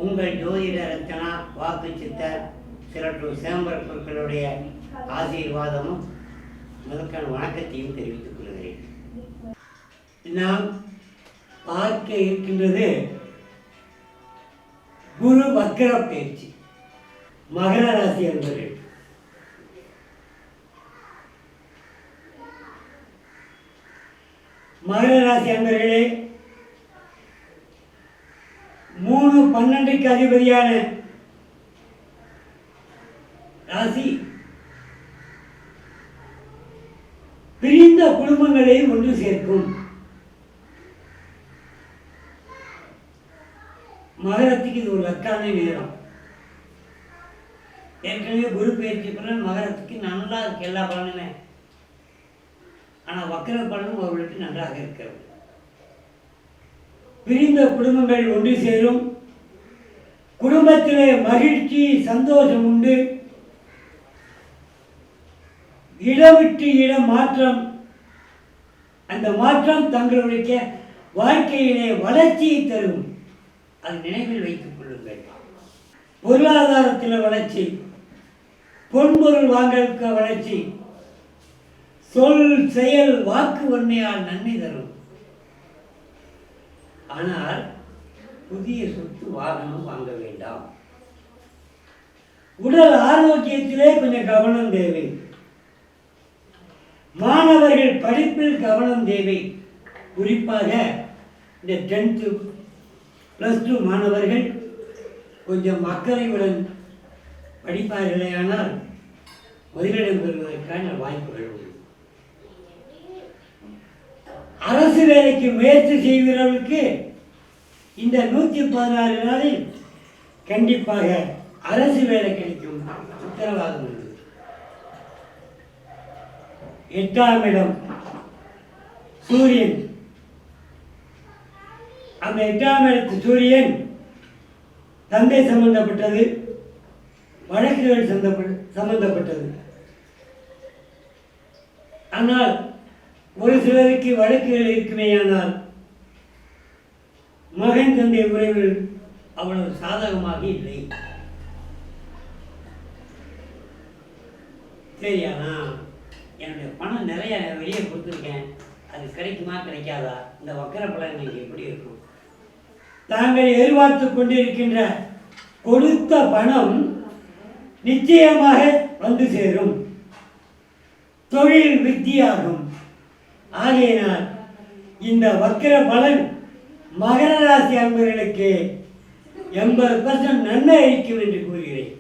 உங்கள் ஜோதிட ரச்சனா வாக்கு சித்தர் சிறட்டூர் சேம்பர பொருட்களுடைய ஆசீர்வாதமும் முதற்கான வணக்கத்தையும் தெரிவித்துக் கொள்கிறேன். நாம் பார்க்க இருக்கின்றது குரு வக்கர பயிற்சி. மகர ராசி என்பவர்கள் மகர ராசி அன்பர்களே, 3-12க்கு அதிபதியான ராசி பிரிந்த குடும்பங்களை ஒன்று சேர்க்கும். மகரத்துக்கு இது ஒரு லக்கான நேரம். ஏற்கனவே குரு பயிற்சி பலன் மகரத்துக்கு நல்லா இருக்கு, எல்லா பலனுமே. ஆனால் வக்கர பலனும் அவர்களுக்கு நன்றாக இருக்கிறது. பிரிந்த குடும்பங்கள் ஒன்று சேரும். குடும்பத்திலே மகிழ்ச்சி சந்தோஷம் உண்டு. இடம் விட்டு இடம் மாற்றம். அந்த மாற்றம் தங்களுடைய வாழ்க்கையிலே வளர்ச்சியை தரும். அது நினைவில் வைத்துக் கொள்ளுங்கள். பொருளாதாரத்தில் வளர்ச்சி, பொன்பொருள் வாங்கலுக்கு வளர்ச்சி, சொல் செயல் வாக்கு வன்மையால் நன்மை தரும். ஆனால் புதிய சொத்து வாகனம் வாங்க வேண்டாம். உடல் ஆரோக்கியத்திலே கொஞ்சம் கவனம் தேவை. மாணவர்கள் படிப்பில் கவனம் தேவை. குறிப்பாக இந்த 10th +2 மாணவர்கள் கொஞ்சம் அக்கறையுடன் படிப்பார்களே ஆனால் முதலிடம் பெறுவதற்கான வாய்ப்புகள் உண்டு. அரசு வேலைக்கு முயற்சி செய்கிறவர்களுக்கு இந்த 116 நாளில் கண்டிப்பாக அரசு வேலை கிடைக்கும் உத்தரவாதம் உண்டு. 8ஆம் இடம் சூரியன். அந்த 8ஆம் இடத்து சூரியன் தந்தை சம்பந்தப்பட்டது, வழக்குகள் சம்பந்தப்பட்டது. ஆனால் ஒரு சிலருக்கு வழக்குகள் இருக்குமேயானால் மகன் தந்தை உறவுகள் அவ்வளவு சாதகமாக இல்லை. சரியானா என்னுடைய பணம் நிறைய வெளியே கொடுத்துருக்கேன், அது கிடைக்குமா கிடைக்காதா, இந்த வக்கர பலன் இன்னைக்கு எப்படி இருக்கும்? தாங்கள் எதிர்பார்த்து கொண்டிருக்கின்ற கொடுத்த பணம் நிச்சயமாக வந்து சேரும். தொழில் விருத்தியாகும். ஆகையினால் இந்த வக்கர பலன் மகர ராசி அன்பர்களுக்கு 80% நன்மை அளிக்கும் என்று கூறுகிறேன்.